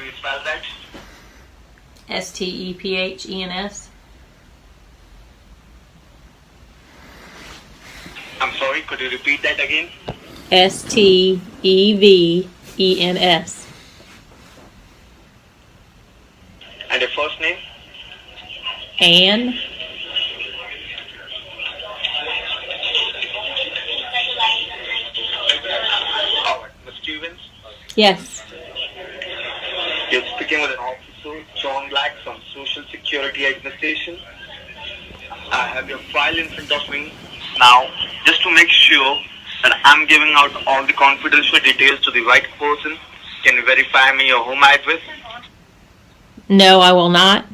you spell that? Stephens. I'm sorry, could you repeat that again? Stevens. And your first name? Anne. Alright, Ms. Stevens, Yes. you're speaking with an officer, John Black from Social Security Administration. I have your file in front of me. Now, just to make sure that I'm giving out all the confidential details to the right person, can you verify me your home address? No, I will not.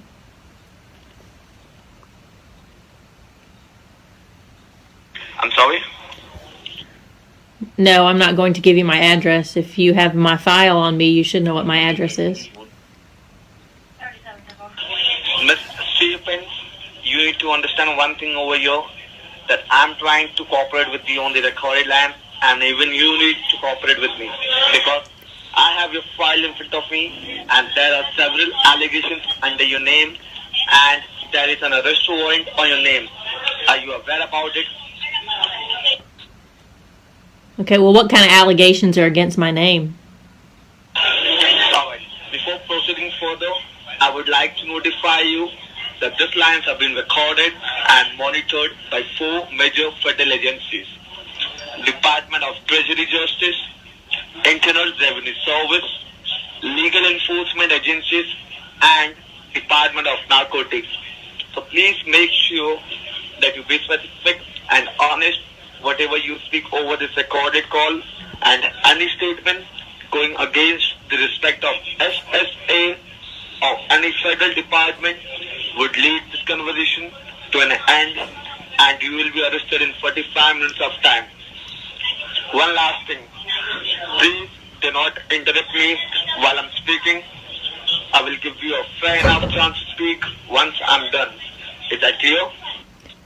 I'm sorry? No, I'm not going to give you my address. If you have my file on me, you should know what my address is. Miss Stephens, you need to understand one thing over here, that I'm trying to cooperate with you on the recorded line, and even you need to cooperate with me, because I have your file in front of me, and there are several allegations under your name, and there is an arrest warrant on your name. Are you aware about it? Okay, well, what kind of allegations are against my name? Alright, before proceeding further, I would like to notify you that these lines have been recorded and monitored by 4 major federal agencies: Department of Treasury Justice, Internal Revenue Service, Legal Enforcement Agencies, and Department of Narcotics. So please make sure that you be specific and honest whatever you speak over this recorded call, and any statement going against the respect of SSA or any federal department would lead this conversation to an end, and you will be arrested in 45 minutes of time. One last thing, please do not interrupt me while I'm speaking. I will give you a fair enough chance to speak once I'm done. Is that clear?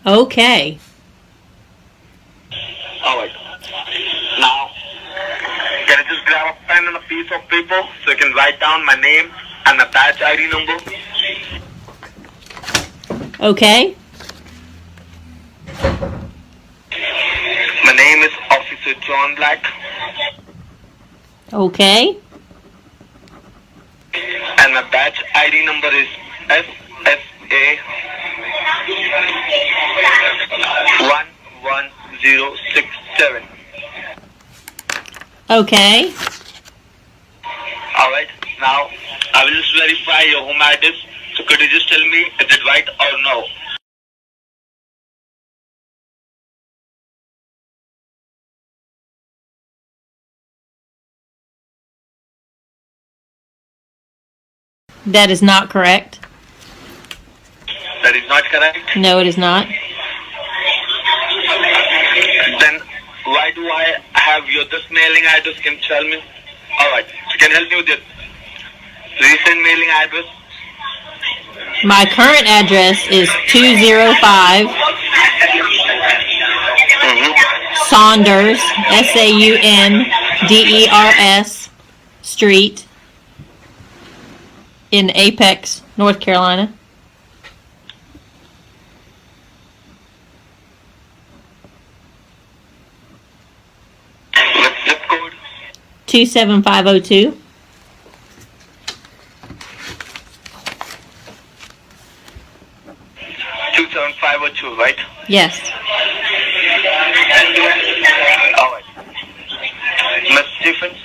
Okay. Alright. Now, can I just grab a pen and a piece of paper so I can write down my name and my badge ID number? Okay. My name is Officer John Black. Okay. And my badge ID number is SSA 11067. Okay. Alright, now I will just verify your home address. So could you just tell me, is it right or no? That is not correct. That is not correct? No, it is not. Then why do I have your this mailing address? Can you tell me? Alright, so can you help me with this recent mailing address? My current address is 205 Saunders, Saunders Street in Apex, North Carolina. With zip code? 27502. 27502, right? Yes. Alright. Ms. Stephens,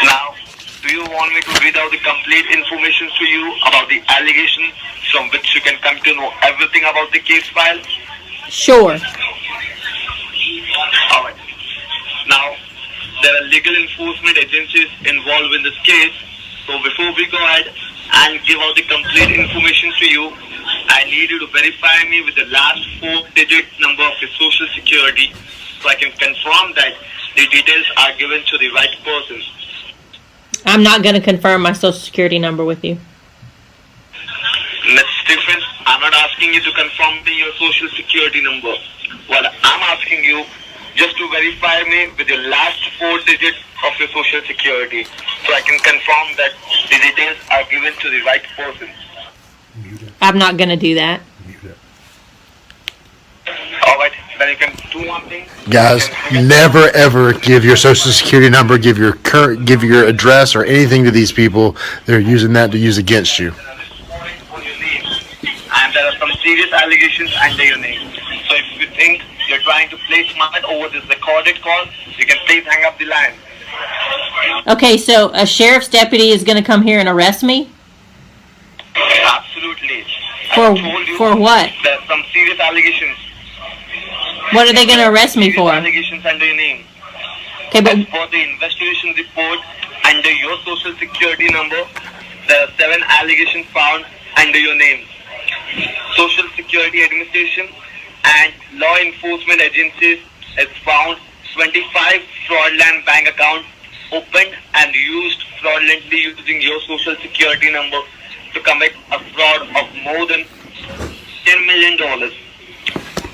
now, do you want me to read out the complete information to you about the allegations from which you can come to know everything about the case file? Sure. Alright. Now, there are legal enforcement agencies involved in this case, so before we go ahead and give out the complete information to you, I need you to verify me with the last 4-digit number of your social security so I can confirm that the details are given to the right person. I'm not going to confirm my social security number with you. Ms. Stephens, I'm not asking you to confirm me your social security number. What I'm asking you just to verify me with your last 4 digits of your social security, so I can confirm that the details are given to the right person. I'm not going to do that. Alright, then you can do one thing. Guys, never ever give your social security number, give your address or anything to these people. They're using that to use against you. And there are some serious allegations under your name. So if you think you're trying to play smart over this recorded call, you can please hang up the line. Okay, so a sheriff's deputy is going to come here and arrest me? Absolutely. For- I told you for what? There are some serious allegations. What are they going to arrest me Serious for? allegations under your name. Okay, but As for the investigation report under your social security number, there are 7 allegations found under your name. Social Security Administration and law enforcement agencies has found 25 fraudulent bank accounts opened and used fraudulently using your social security number to commit a fraud of more than $10 million.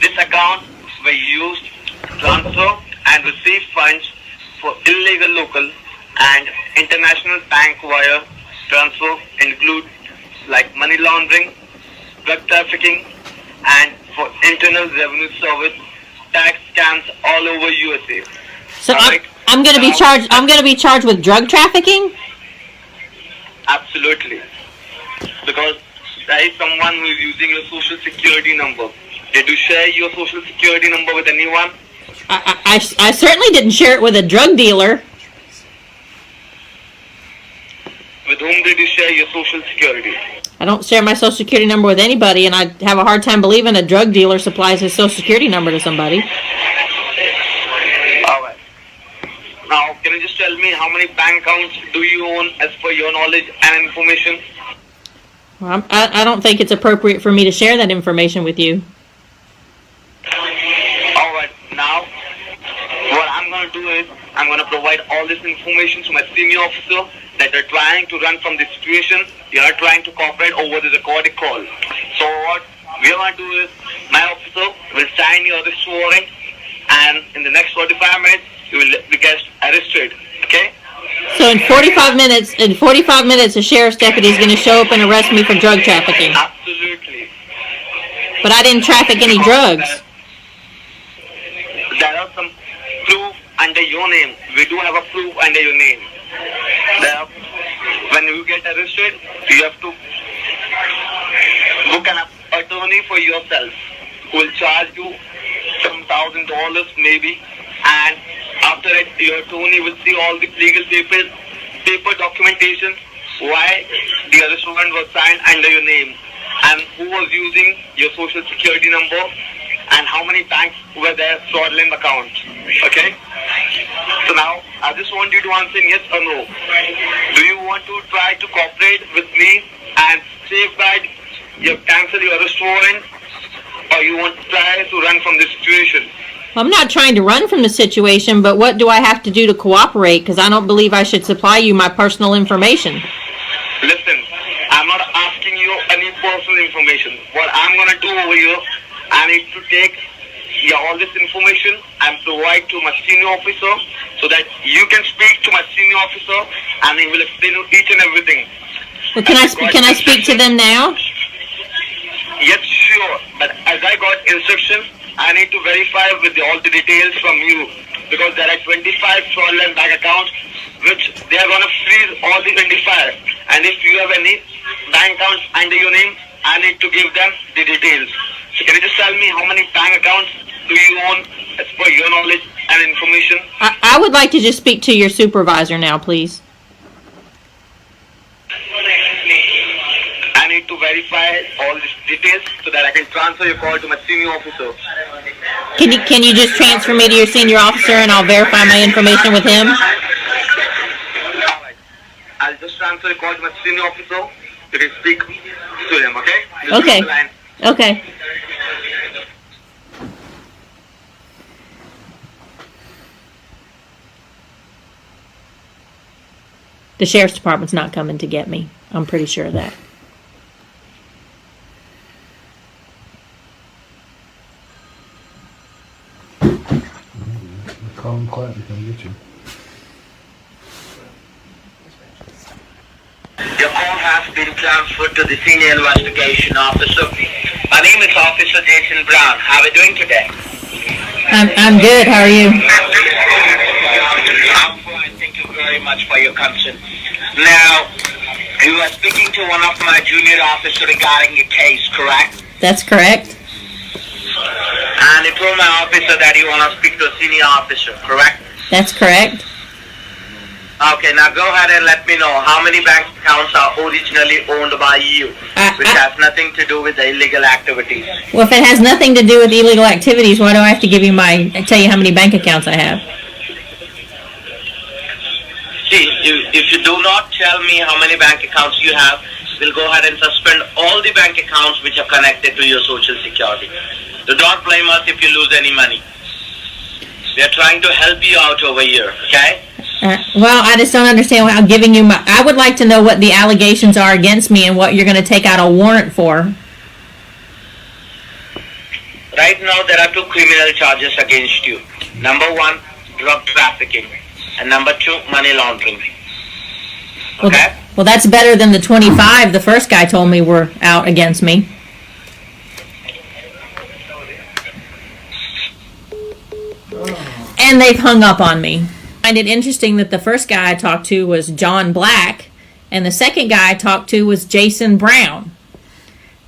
This account were used to transfer and receive funds for illegal local and international bank wire transfer include like money laundering, drug trafficking, and for internal revenue service tax scams all over USA. so Alright. I'm going to be charged. I'm going to be charged with drug trafficking. Absolutely. Because there is someone who is using your social security number. Did you share your social security number with anyone? I certainly didn't share it with a drug dealer. With whom did you share your social security? I don't share my social security number with anybody, and I have a hard time believing a drug dealer supplies his social security number to somebody. Alright. Now, can you just tell me how many bank accounts do you own as per your knowledge and information? Well, I don't think it's appropriate for me to share that information with you. Alright, now, what I'm going to do is, I'm going to provide all this information to my senior officer that they're trying to run from the situation. You're not trying to cooperate over the recorded call. So what we're going to do is, my officer will sign your arrest warrant, and in the next 45 minutes, you will be arrested. Okay? So in 45 minutes, a sheriff's deputy is going to show up and arrest me for drug trafficking. Absolutely. But I didn't traffic any drugs. There are some proof under your name. We do have a proof under your name. When you get arrested, you have to book an attorney for yourself who will charge you some $1,000 maybe, and after it your attorney will see all the legal paper documentation why the arrest warrant was signed under your name and who was using your social security number and how many banks were there fraudulent accounts. Okay? So now, I just want you to answer yes or no. Do you want to try to cooperate with me and safeguard cancel your arrest warrant, or you want to try to run from the situation? I'm not trying to run from the situation, but what do I have to do to cooperate? Because I don't believe I should supply you my personal information. Listen, I'm not asking you any personal information. What I'm going to do over here, I need to take all this information and provide to my senior officer so that you can speak to my senior officer and he will explain each and everything. Well, can I speak to them now? Yes, sure. But as I got instructions, I need to verify with all the details from you because there are 25 fraudulent bank accounts which they are going to freeze all the 25. And if you have any bank accounts under your name, I need to give them the details. So can you just tell me how many bank accounts do you own as per your knowledge and information? I would like to just speak to your supervisor now, please. I need to verify all these details so that I can transfer your call to my senior officer. Can you just transfer me to your senior officer and I'll verify my information with him? Alright. I'll just transfer your call to my senior officer. You can speak to him, okay? Just Okay. hold the line. Okay. The sheriff's department's not coming to get me. I'm pretty sure of that. Your call has been transferred to the senior investigation officer. My name is Officer Jason Brown. How are we doing today? I'm good. How are you? I'm fine. Thank you very much for your concern. Now, you are speaking to one of my junior officers regarding a case, correct? That's correct. And you told my officer that you want to speak to a senior officer, correct? That's correct. Okay, now go ahead and let me know how many bank accounts are originally owned by you, which has nothing to do with the illegal activities. Well, if it has nothing to do with illegal activities, why do I have to give you tell you how many bank accounts I have? See, if you do not tell me how many bank accounts you have, we'll go ahead and suspend all the bank accounts which are connected to your social security. Do not blame us if you lose any money. We are trying to help you out over here, okay? Well, I just don't understand why I'm giving you I would like to know what the allegations are against me and what you're going to take out a warrant for. Right now, there are 2 criminal charges against you. Number 1, drug trafficking. And number 2, money laundering. Okay? Well, that's better than the 25 the first guy told me were out against me. And they've hung up on me. I find it interesting that the first guy I talked to was John Black, and the second guy I talked to was Jason Brown.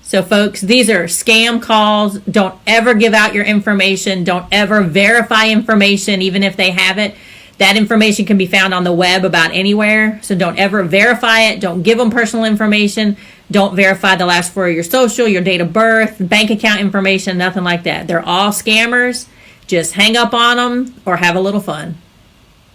So, folks, these are scam calls. Don't ever give out your information. Don't ever verify information, even if they have it. That information can be found on the web about anywhere. So don't ever verify it. Don't give them personal information. Don't verify the last 4 of your social, your date of birth, bank account information, nothing like that. They're all scammers. Just hang up on them or have a little fun.